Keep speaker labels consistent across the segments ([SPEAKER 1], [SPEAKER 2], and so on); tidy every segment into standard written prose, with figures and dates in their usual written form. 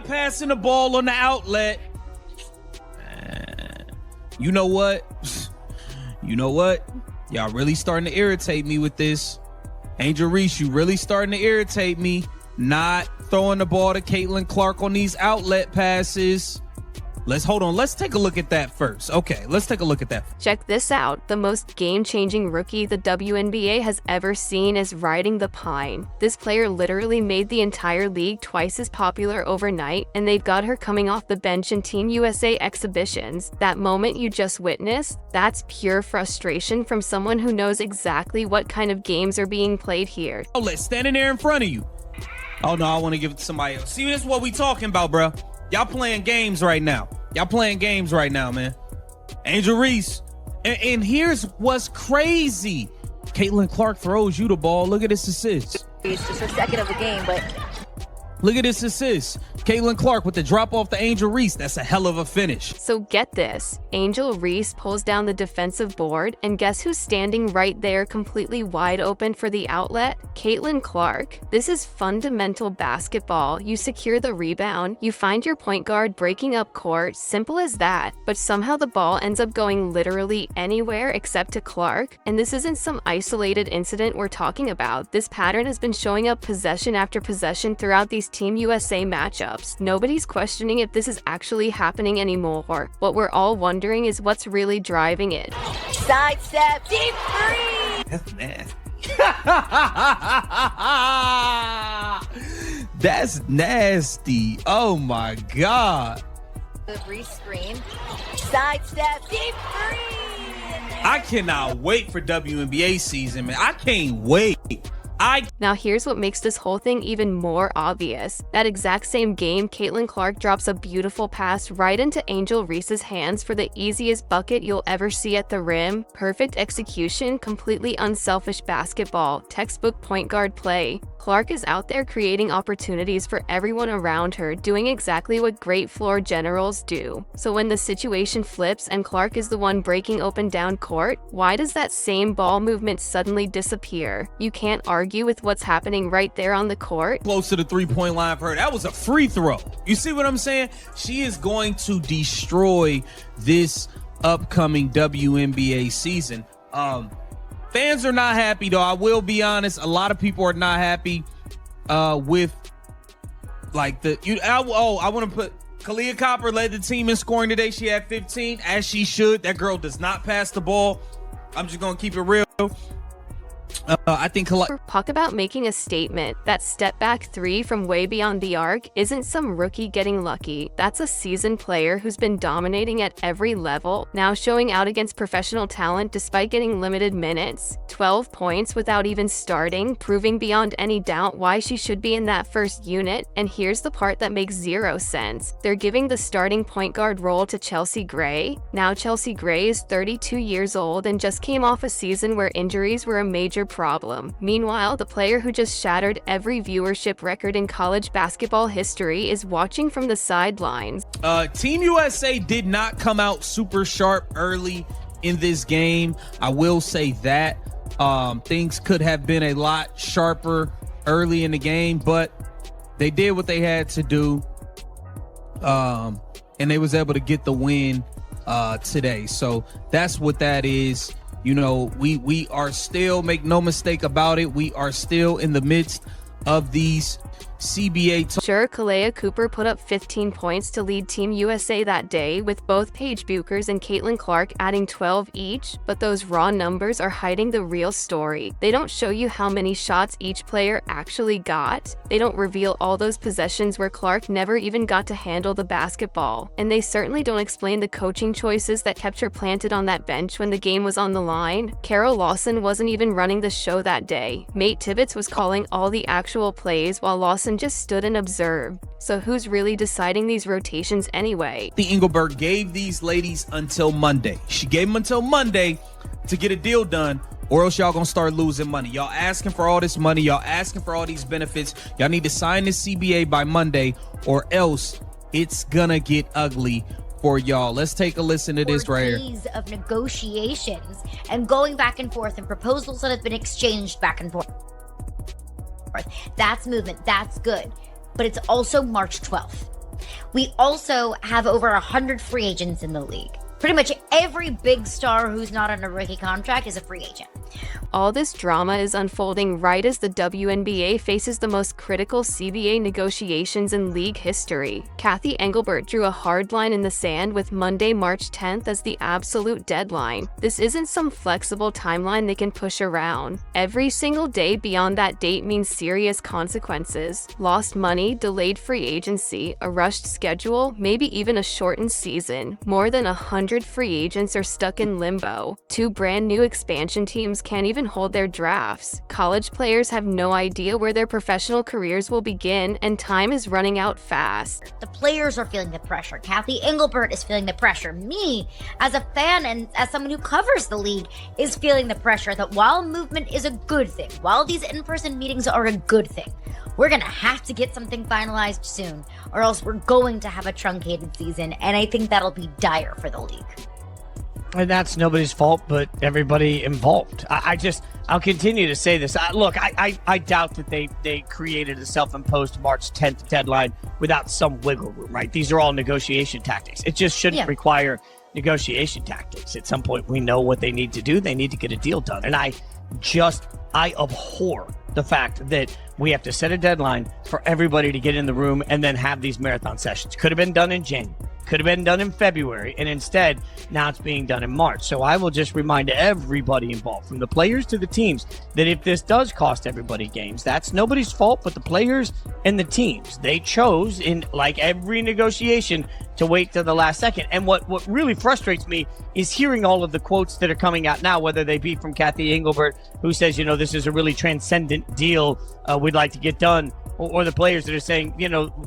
[SPEAKER 1] passing the ball on the outlet. You know what? Y'all really starting to irritate me with this. Angel Reese, you really starting to irritate me. Not throwing the ball to Caitlin Clark on these outlet passes. Let's take a look at that first. Okay, let's take a look at that.
[SPEAKER 2] Check this out. The most game-changing rookie the WNBA has ever seen is riding the pine. This player literally made the entire league twice as popular overnight, and they've got her coming off the bench in Team USA exhibitions. That moment you just witnessed, that's pure frustration from someone who knows exactly what kind of games are being played here.
[SPEAKER 1] Oh, let's standing there in front of you. Oh no, I want to give it to somebody else. See, this is what we talking about, bro. Y'all playing games right now. Man. Angel Reese. And here's what's crazy. Caitlin Clark throws you the ball. Look at this assist.
[SPEAKER 3] It's just a second of the game, but
[SPEAKER 1] look at this assist. Caitlin Clark with the drop off to Angel Reese. That's a hell of a finish.
[SPEAKER 2] So get this. Angel Reese pulls down the defensive board, and guess who's standing right there completely wide open for the outlet? Caitlin Clark. This is fundamental basketball. You secure the rebound, you find your point guard breaking up court, simple as that. But somehow the ball ends up going literally anywhere except to Clark. And this isn't some isolated incident we're talking about. This pattern has been showing up possession after possession throughout these Team USA matchups. Nobody's questioning if this is actually happening anymore. What we're all wondering is what's really driving it.
[SPEAKER 3] sidestep, deep three.
[SPEAKER 1] That's nasty. That's nasty. Oh my God.
[SPEAKER 3] The Reese screen, sidestep, deep three.
[SPEAKER 1] I cannot wait for WNBA season, man. I can't wait.
[SPEAKER 2] Now here's what makes this whole thing even more obvious. That exact same game, Caitlin Clark drops a beautiful pass right into Angel Reese's hands for the easiest bucket you'll ever see at the rim. Perfect execution, completely unselfish basketball, textbook point guard play. Clark is out there creating opportunities for everyone around her, doing exactly what great floor generals do. So when the situation flips and Clark is the one breaking open down court, why does that same ball movement suddenly disappear? You can't argue with what's happening right there on the court.
[SPEAKER 1] Close to the three-point line for her. That was a free throw. You see what I'm saying? She is going to destroy this upcoming WNBA season. Fans are not happy, though. I will be honest. A lot of people are not happy with like I want to put Kalia Copper led the team in scoring today. She had 15, as she should. That girl does not pass the ball. I'm just going to keep it real. I think
[SPEAKER 2] talk about making a statement. That step back three from way beyond the arc isn't some rookie getting lucky. That's a seasoned player who's been dominating at every level, now showing out against professional talent despite getting limited minutes. 12 points without even starting, proving beyond any doubt why she should be in that first unit. And here's the part that makes zero sense. They're giving the starting point guard role to Chelsea Gray. Now Chelsea Gray is 32 years old and just came off a season where injuries were a major problem. Meanwhile, the player who just shattered every viewership record in college basketball history is watching from the sidelines.
[SPEAKER 1] Team USA did not come out super sharp early in this game. I will say that things could have been a lot sharper early in the game, but they did what they had to do, and they was able to get the win today. So that's what that is. You know, we are still, make no mistake about it, we are still in the midst of these CBA.
[SPEAKER 2] Sure, Kalea Cooper put up 15 points to lead Team USA that day, with both Paige Buchers and Caitlin Clark adding 12 each, but those raw numbers are hiding the real story. They don't show you how many shots each player actually got. They don't reveal all those possessions where Clark never even got to handle the basketball. And they certainly don't explain the coaching choices that kept her planted on that bench when the game was on the line. Carol Lawson wasn't even running the show that day. Mate Tibbetts was calling all the actual plays while Lawson just stood and observed. So who's really deciding these rotations anyway?
[SPEAKER 1] The Engelberg gave these ladies until Monday. She gave them until Monday to get a deal done, or else y'all gonna start losing money. Y'all asking for all this money. Y'all asking for all these benefits. Y'all need to sign this CBA by Monday, or else it's gonna get ugly for y'all. Let's take a listen to this right here.
[SPEAKER 4] Days of negotiations and going back and forth and proposals that have been exchanged back and forth. That's movement. That's good. But it's also March 12th. We also have over 100 free agents in the league. Pretty much every big star who's not on a rookie contract is a free agent.
[SPEAKER 2] All this drama is unfolding right as the WNBA faces the most critical CBA negotiations in league history. Kathy Engelbert drew a hard line in the sand with Monday, March 10th as the absolute deadline. This isn't some flexible timeline they can push around. Every single day beyond that date means serious consequences. Lost money, delayed free agency, a rushed schedule, maybe even a shortened season. More than 100 free agents are stuck in limbo. 2 brand new expansion teams can't even hold their drafts. College players have no idea where their professional careers will begin, and time is running out fast.
[SPEAKER 4] The players are feeling the pressure. Kathy Engelbert is feeling the pressure. Me, as a fan and as someone who covers the league, is feeling the pressure that while movement is a good thing, while these in-person meetings are a good thing, we're going to have to get something finalized soon, or else we're going to have a truncated season, and I think that'll be dire for the league.
[SPEAKER 5] And that's nobody's fault but everybody involved. I'll continue to say this. I doubt that they created a self-imposed March 10th deadline without some wiggle room, right? These are all negotiation tactics. It just shouldn't require negotiation tactics. At some point, we know what they need to do. They need to get a deal done. And I abhor the fact that we have to set a deadline for everybody to get in the room and then have these marathon sessions. Could have been done in January. Could have been done in February, and instead, now it's being done in March. So I will just remind everybody involved, from the players to the teams, that if this does cost everybody games, that's nobody's fault but the players and the teams. They chose, in like every negotiation, to wait till the last second. And what really frustrates me is hearing all of the quotes that are coming out now, whether they be from Kathy Engelbert, who says, this is a really transcendent deal we'd like to get done, or the players that are saying,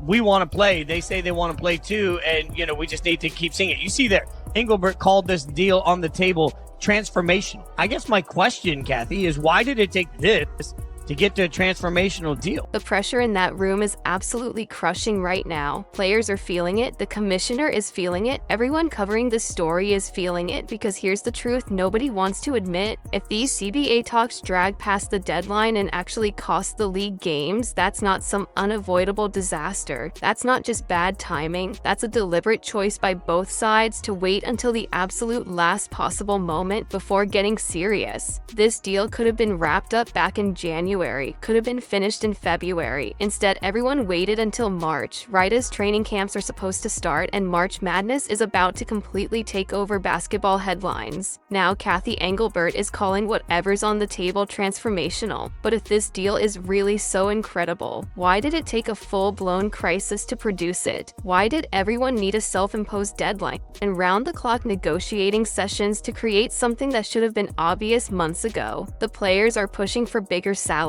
[SPEAKER 5] we want to play. They say they want to play too, and, we just need to keep seeing it. You see there, Engelbert called this deal on the table transformational. I guess my question, Kathy, is why did it take this to get to a transformational deal?
[SPEAKER 2] The pressure in that room is absolutely crushing right now. Players are feeling it, the commissioner is feeling it, everyone covering this story is feeling it, because here's the truth nobody wants to admit. If these CBA talks drag past the deadline and actually cost the league games, that's not some unavoidable disaster. That's not just bad timing, that's a deliberate choice by both sides to wait until the absolute last possible moment before getting serious. This deal could have been wrapped up back in January, could have been finished in February. Instead, everyone waited until March, right as training camps are supposed to start and March Madness is about to completely take over basketball headlines. Now, Kathy Engelbert is calling whatever's on the table transformational. But if this deal is really so incredible, why did it take a full-blown crisis to produce it? Why did everyone need a self-imposed deadline and round-the-clock negotiating sessions to create something that should have been obvious months ago? The players are pushing for bigger salaries.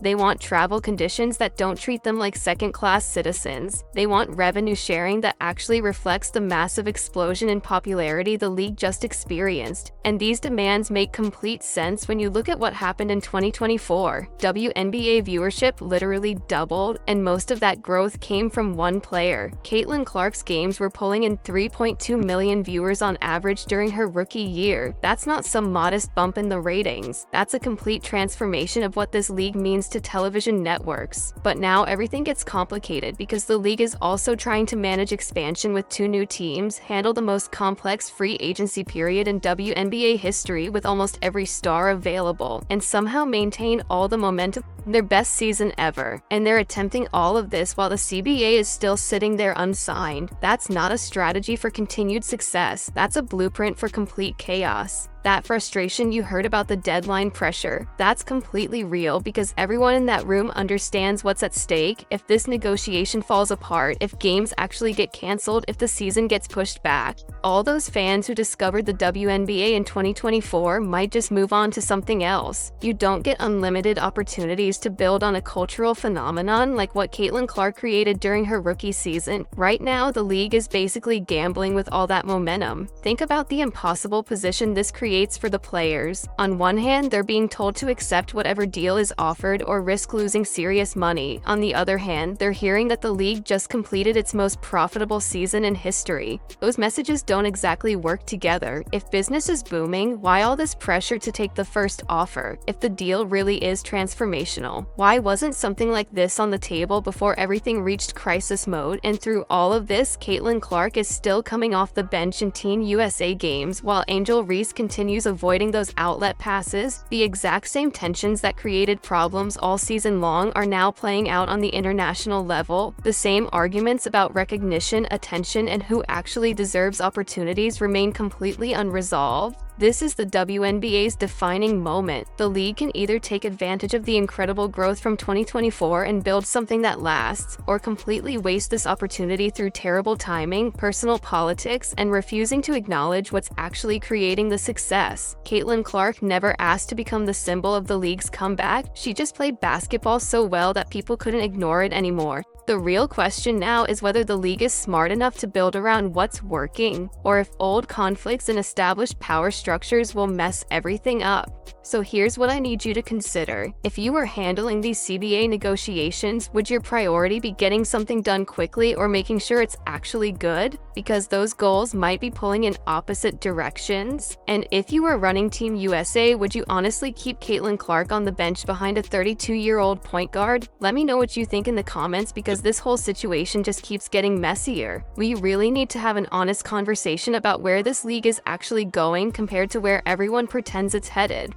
[SPEAKER 2] They want travel conditions that don't treat them like second-class citizens. They want revenue sharing that actually reflects the massive explosion in popularity the league just experienced. And these demands make complete sense when you look at what happened in 2024. WNBA viewership literally doubled, and most of that growth came from one player. Caitlin Clark's games were pulling in 3.2 million viewers on average during her rookie year. That's not some modest bump in the ratings. That's a complete transformation of what this league means to television networks. But now everything gets complicated because the league is also trying to manage expansion with 2 new teams, handle the most complex free agency period in WNBA history with almost every star available, and somehow maintain all the momentum their best season ever. And they're attempting all of this while the CBA is still sitting there unsigned. That's not a strategy for continued success. That's a blueprint for complete chaos. That frustration you heard about the deadline pressure, that's completely real because everyone in that room understands what's at stake if this negotiation falls apart, if games actually get canceled, if the season gets pushed back. All those fans who discovered the WNBA in 2024 might just move on to something else. You don't get unlimited opportunities to build on a cultural phenomenon like what Caitlin Clark created during her rookie season. Right now, the league is basically gambling with all that momentum. Think about the impossible position this creates creates for the players. On one hand, they're being told to accept whatever deal is offered or risk losing serious money. On the other hand, they're hearing that the league just completed its most profitable season in history. Those messages don't exactly work together. If business is booming, why all this pressure to take the first offer? If the deal really is transformational, why wasn't something like this on the table before everything reached crisis mode? And through all of this, Caitlin Clark is still coming off the bench in Team USA games, while Angel Reese continues avoiding those outlet passes. The exact same tensions that created problems all season long are now playing out on the international level. The same arguments about recognition, attention, and who actually deserves opportunities remain completely unresolved. This is the WNBA's defining moment. The league can either take advantage of the incredible growth from 2024 and build something that lasts, or completely waste this opportunity through terrible timing, personal politics, and refusing to acknowledge what's actually creating the success. Caitlin Clark never asked to become the symbol of the league's comeback. She just played basketball so well that people couldn't ignore it anymore. The real question now is whether the league is smart enough to build around what's working, or if old conflicts and established power structures will mess everything up. So here's what I need you to consider. If you were handling these CBA negotiations, would your priority be getting something done quickly or making sure it's actually good? Because those goals might be pulling in opposite directions. And if you were running Team USA, would you honestly keep Caitlin Clark on the bench behind a 32-year-old point guard? Let me know what you think in the comments, because this whole situation just keeps getting messier. We really need to have an honest conversation about where this league is actually going compared to where everyone pretends it's headed.